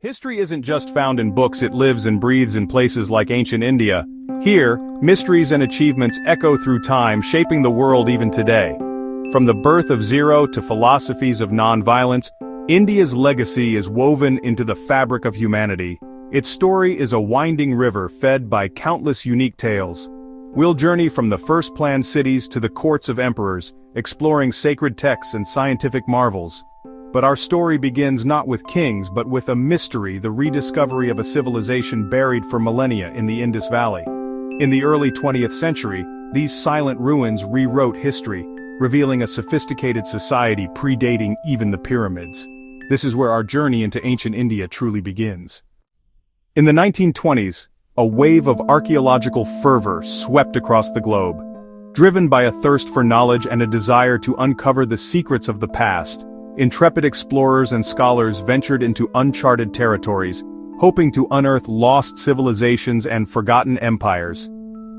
History isn't just found in books, it lives and breathes in places like ancient India. Here, mysteries and achievements echo through time, shaping the world even today. From the birth of zero to philosophies of non-violence, India's legacy is woven into the fabric of humanity. Its story is a winding river fed by countless unique tales. We'll journey from the first planned cities to the courts of emperors, exploring sacred texts and scientific marvels. But our story begins not with kings but with a mystery, the rediscovery of a civilization buried for millennia in the Indus Valley. In the early 20th century, these silent ruins rewrote history, revealing a sophisticated society predating even the pyramids. This is where our journey into ancient India truly begins. In the 1920s, a wave of archaeological fervor swept across the globe. Driven by a thirst for knowledge and a desire to uncover the secrets of the past, intrepid explorers and scholars ventured into uncharted territories, hoping to unearth lost civilizations and forgotten empires.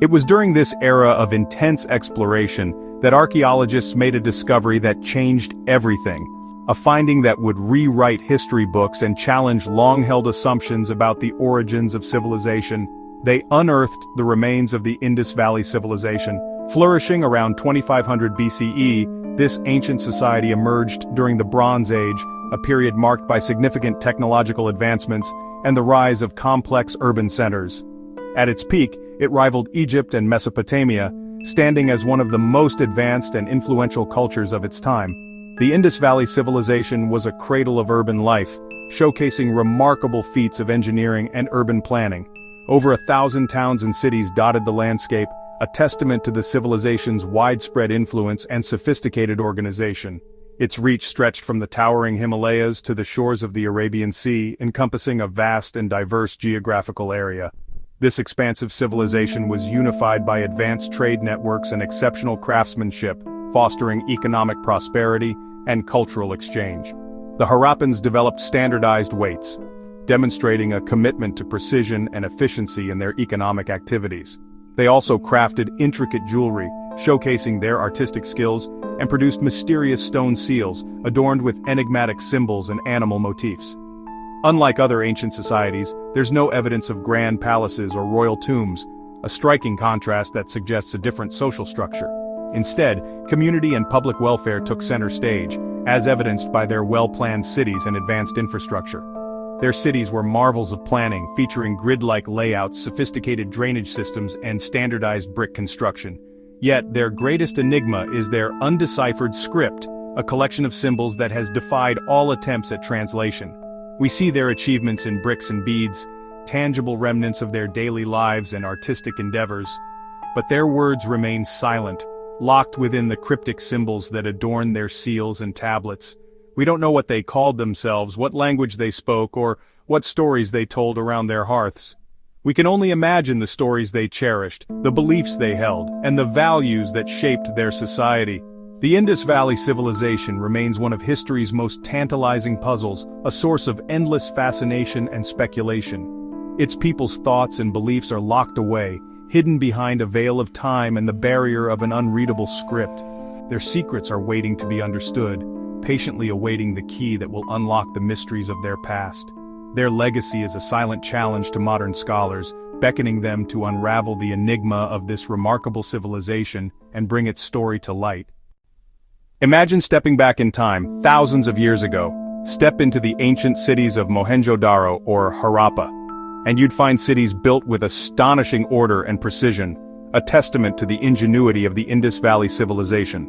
It was during this era of intense exploration that archaeologists made a discovery that changed everything, a finding that would rewrite history books and challenge long-held assumptions about the origins of civilization. They unearthed the remains of the Indus Valley Civilization. Flourishing around 2500 BCE, this ancient society emerged during the Bronze Age, a period marked by significant technological advancements and the rise of complex urban centers. At its peak, it rivaled Egypt and Mesopotamia, standing as one of the most advanced and influential cultures of its time. The Indus Valley Civilization was a cradle of urban life, showcasing remarkable feats of engineering and urban planning. Over 1,000 towns and cities dotted the landscape, a testament to the civilization's widespread influence and sophisticated organization. Its reach stretched from the towering Himalayas to the shores of the Arabian Sea, encompassing a vast and diverse geographical area. This expansive civilization was unified by advanced trade networks and exceptional craftsmanship, fostering economic prosperity and cultural exchange. The Harappans developed standardized weights, demonstrating a commitment to precision and efficiency in their economic activities. They also crafted intricate jewelry, showcasing their artistic skills, and produced mysterious stone seals, adorned with enigmatic symbols and animal motifs. Unlike other ancient societies, there's no evidence of grand palaces or royal tombs, a striking contrast that suggests a different social structure. Instead, community and public welfare took center stage, as evidenced by their well-planned cities and advanced infrastructure. Their cities were marvels of planning, featuring grid-like layouts, sophisticated drainage systems, and standardized brick construction. Yet, their greatest enigma is their undeciphered script, a collection of symbols that has defied all attempts at translation. We see their achievements in bricks and beads, tangible remnants of their daily lives and artistic endeavors. But their words remain silent, locked within the cryptic symbols that adorn their seals and tablets. We don't know what they called themselves, what language they spoke, or what stories they told around their hearths. We can only imagine the stories they cherished, the beliefs they held, and the values that shaped their society. The Indus Valley Civilization remains one of history's most tantalizing puzzles, a source of endless fascination and speculation. Its people's thoughts and beliefs are locked away, hidden behind a veil of time and the barrier of an unreadable script. Their secrets are waiting to be understood, patiently awaiting the key that will unlock the mysteries of their past. Their legacy is a silent challenge to modern scholars, beckoning them to unravel the enigma of this remarkable civilization and bring its story to light. Imagine stepping back in time, thousands of years ago. Step into the ancient cities of Mohenjo-Daro or Harappa, and you'd find cities built with astonishing order and precision, a testament to the ingenuity of the Indus Valley Civilization.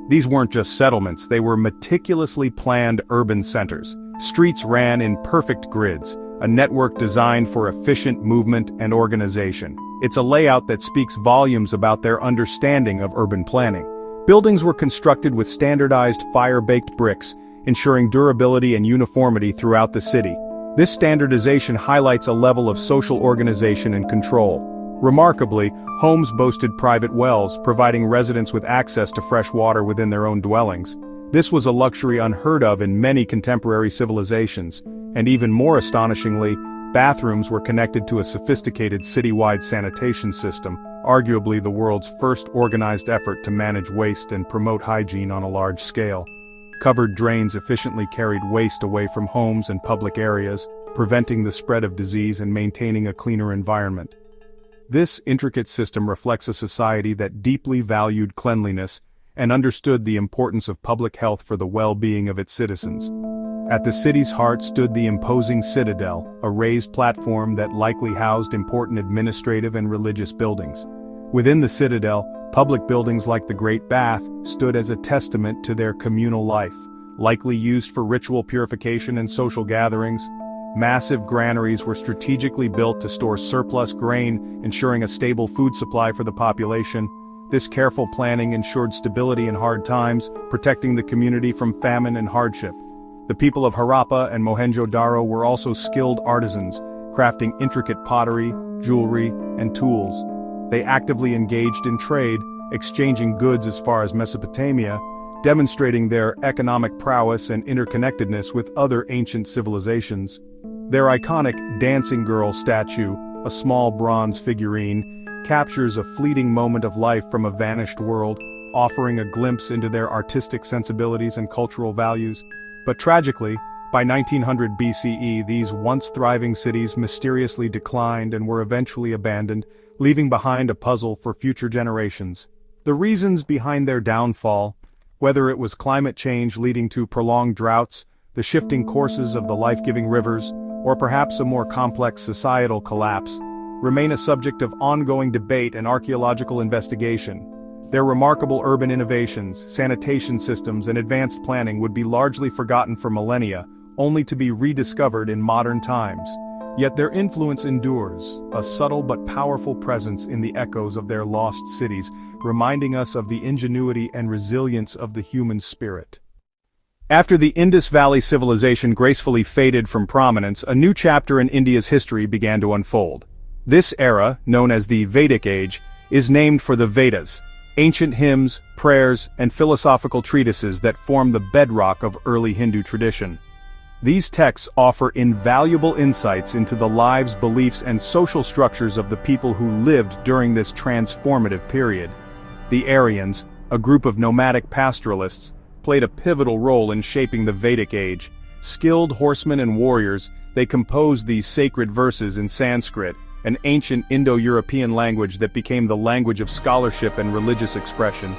These weren't just settlements, they were meticulously planned urban centers. Streets ran in perfect grids, a network designed for efficient movement and organization. It's a layout that speaks volumes about their understanding of urban planning. Buildings were constructed with standardized fire-baked bricks, ensuring durability and uniformity throughout the city. This standardization highlights a level of social organization and control. Remarkably, homes boasted private wells, providing residents with access to fresh water within their own dwellings. This was a luxury unheard of in many contemporary civilizations, and even more astonishingly, bathrooms were connected to a sophisticated citywide sanitation system, arguably the world's first organized effort to manage waste and promote hygiene on a large scale. Covered drains efficiently carried waste away from homes and public areas, preventing the spread of disease and maintaining a cleaner environment. This intricate system reflects a society that deeply valued cleanliness and understood the importance of public health for the well-being of its citizens. At the city's heart stood the imposing citadel, a raised platform that likely housed important administrative and religious buildings. Within the citadel, public buildings like the Great Bath stood as a testament to their communal life, likely used for ritual purification and social gatherings. Massive granaries were strategically built to store surplus grain, ensuring a stable food supply for the population. This careful planning ensured stability in hard times, protecting the community from famine and hardship. The people of Harappa and Mohenjo-Daro were also skilled artisans, crafting intricate pottery, jewelry, and tools. They actively engaged in trade, exchanging goods as far as Mesopotamia, demonstrating their economic prowess and interconnectedness with other ancient civilizations. Their iconic dancing girl statue, a small bronze figurine, captures a fleeting moment of life from a vanished world, offering a glimpse into their artistic sensibilities and cultural values. But tragically, by 1900 BCE, these once thriving cities mysteriously declined and were eventually abandoned, leaving behind a puzzle for future generations. The reasons behind their downfall, whether it was climate change leading to prolonged droughts, the shifting courses of the life-giving rivers, or perhaps a more complex societal collapse, remain a subject of ongoing debate and archaeological investigation. Their remarkable urban innovations, sanitation systems, and advanced planning would be largely forgotten for millennia, only to be rediscovered in modern times. Yet their influence endures, a subtle but powerful presence in the echoes of their lost cities, reminding us of the ingenuity and resilience of the human spirit. After the Indus Valley Civilization gracefully faded from prominence, a new chapter in India's history began to unfold. This era, known as the Vedic Age, is named for the Vedas, ancient hymns, prayers, and philosophical treatises that form the bedrock of early Hindu tradition. These texts offer invaluable insights into the lives, beliefs, and social structures of the people who lived during this transformative period. The Aryans, a group of nomadic pastoralists, played a pivotal role in shaping the Vedic Age. Skilled horsemen and warriors, they composed these sacred verses in Sanskrit, an ancient Indo-European language that became the language of scholarship and religious expression.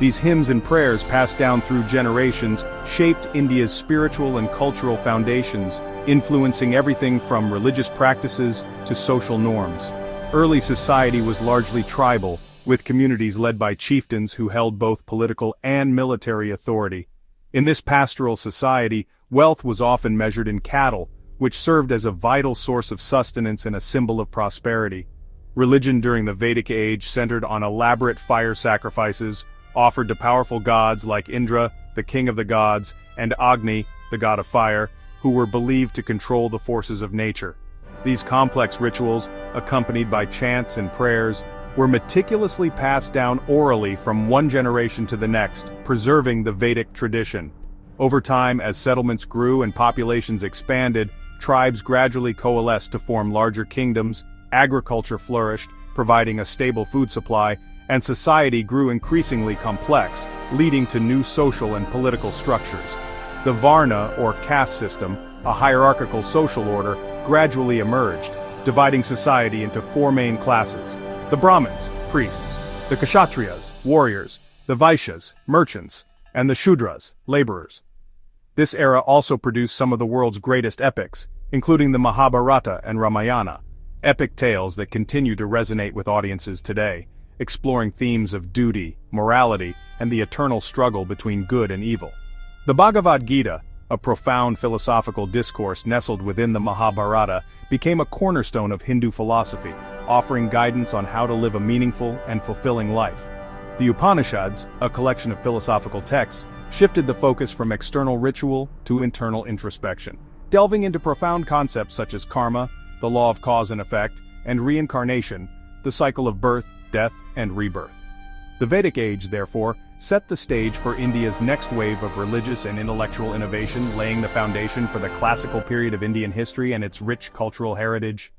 These hymns and prayers passed down through generations shaped India's spiritual and cultural foundations, influencing everything from religious practices to social norms. Early society was largely tribal, with communities led by chieftains who held both political and military authority. In this pastoral society, wealth was often measured in cattle, which served as a vital source of sustenance and a symbol of prosperity. Religion during the Vedic Age centered on elaborate fire sacrifices, offered to powerful gods like Indra, the king of the gods, and Agni, the god of fire, who were believed to control the forces of nature. These complex rituals, accompanied by chants and prayers, were meticulously passed down orally from one generation to the next, preserving the Vedic tradition. Over time, as settlements grew and populations expanded, tribes gradually coalesced to form larger kingdoms, agriculture flourished, providing a stable food supply, and society grew increasingly complex, leading to new social and political structures. The Varna, or caste system, a hierarchical social order, gradually emerged, dividing society into four main classes: the Brahmins, priests; the Kshatriyas, warriors; the Vaishyas, merchants; and the Shudras, laborers. This era also produced some of the world's greatest epics, including the Mahabharata and Ramayana, epic tales that continue to resonate with audiences today, exploring themes of duty, morality, and the eternal struggle between good and evil. The Bhagavad Gita, a profound philosophical discourse nestled within the Mahabharata, became a cornerstone of Hindu philosophy, offering guidance on how to live a meaningful and fulfilling life. The Upanishads, a collection of philosophical texts, shifted the focus from external ritual to internal introspection, delving into profound concepts such as karma, the law of cause and effect, and reincarnation, the cycle of birth, death, and rebirth. The Vedic Age, therefore, set the stage for India's next wave of religious and intellectual innovation, laying the foundation for the classical period of Indian history and its rich cultural heritage.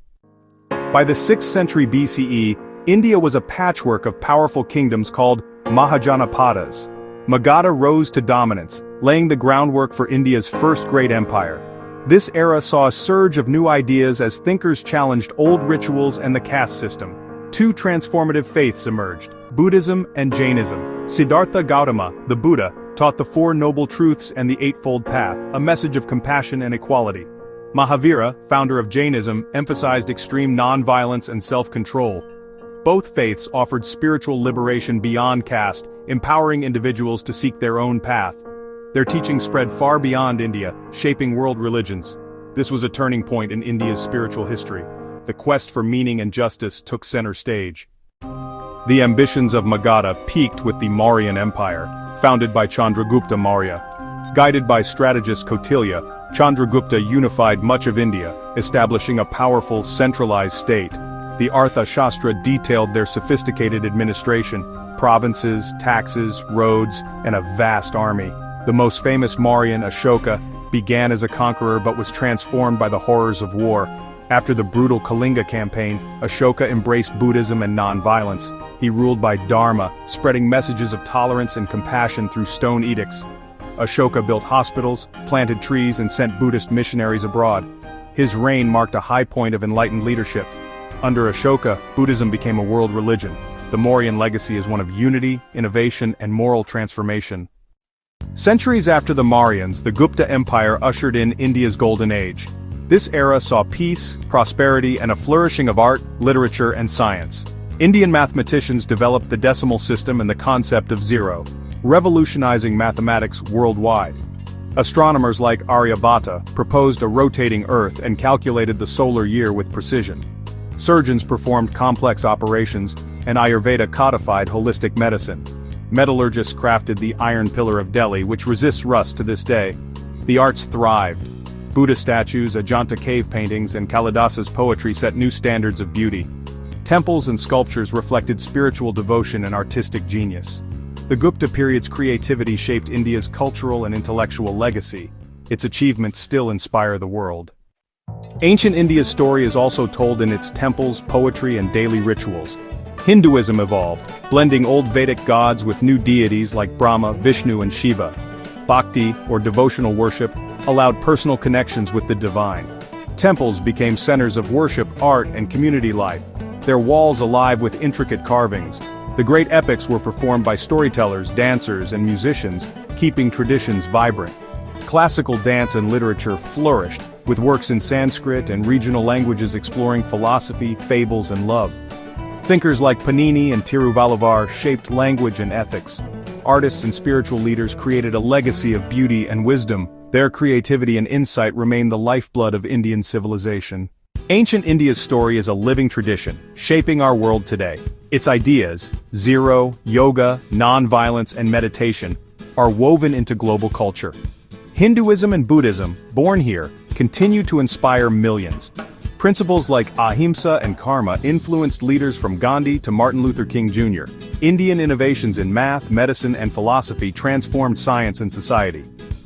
By the 6th century BCE, India was a patchwork of powerful kingdoms called Mahajanapadas. Magadha rose to dominance, laying the groundwork for India's first great empire. This era saw a surge of new ideas as thinkers challenged old rituals and the caste system. Two transformative faiths emerged: Buddhism and Jainism. Siddhartha Gautama, the Buddha, taught the Four Noble Truths and the Eightfold Path, a message of compassion and equality. Mahavira, founder of Jainism, emphasized extreme non-violence and self-control. Both faiths offered spiritual liberation beyond caste, empowering individuals to seek their own path. Their teachings spread far beyond India, shaping world religions. This was a turning point in India's spiritual history. The quest for meaning and justice took center stage. The ambitions of Magadha peaked with the Mauryan Empire, founded by Chandragupta Maurya. Guided by strategist Kautilya, Chandragupta unified much of India, establishing a powerful, centralized state. The Artha Shastra detailed their sophisticated administration, provinces, taxes, roads, and a vast army. The most famous Mauryan, Ashoka, began as a conqueror but was transformed by the horrors of war. After the brutal Kalinga campaign, Ashoka embraced Buddhism and non-violence. He ruled by Dharma, spreading messages of tolerance and compassion through stone edicts. Ashoka built hospitals, planted trees, and sent Buddhist missionaries abroad. His reign marked a high point of enlightened leadership. Under Ashoka, Buddhism became a world religion. The Mauryan legacy is one of unity, innovation, and moral transformation. Centuries after the Mauryans, the Gupta Empire ushered in India's golden age. This era saw peace, prosperity, and a flourishing of art, literature, and science. Indian mathematicians developed the decimal system and the concept of zero, revolutionizing mathematics worldwide. Astronomers like Aryabhata proposed a rotating Earth and calculated the solar year with precision. Surgeons performed complex operations, and Ayurveda codified holistic medicine. Metallurgists crafted the iron pillar of Delhi, which resists rust to this day. The arts thrived. Buddha statues, Ajanta cave paintings, and Kalidasa's poetry set new standards of beauty. Temples and sculptures reflected spiritual devotion and artistic genius. The Gupta period's creativity shaped India's cultural and intellectual legacy. Its achievements still inspire the world. Ancient India's story is also told in its temples, poetry, and daily rituals. Hinduism evolved, blending old Vedic gods with new deities like Brahma, Vishnu, and Shiva. Bhakti, or devotional worship, allowed personal connections with the divine. Temples became centers of worship, art, and community life, their walls alive with intricate carvings. The great epics were performed by storytellers, dancers, and musicians, keeping traditions vibrant. Classical dance and literature flourished, with works in Sanskrit and regional languages exploring philosophy, fables, and love. Thinkers like Panini and Tiruvalluvar shaped language and ethics. Artists and spiritual leaders created a legacy of beauty and wisdom. Their creativity and insight remain the lifeblood of Indian civilization. Ancient India's story is a living tradition, shaping our world today. Its ideas, zero, yoga, non-violence, and meditation, are woven into global culture. Hinduism and Buddhism, born here, continue to inspire millions. Principles like ahimsa and karma influenced leaders from Gandhi to Martin Luther King Jr. Indian innovations in math, medicine, and philosophy transformed science and society.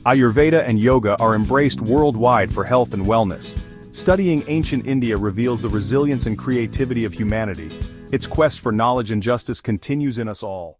Ayurveda and yoga are embraced worldwide for health and wellness. Studying ancient India reveals the resilience and creativity of humanity. Its quest for knowledge and justice continues in us all.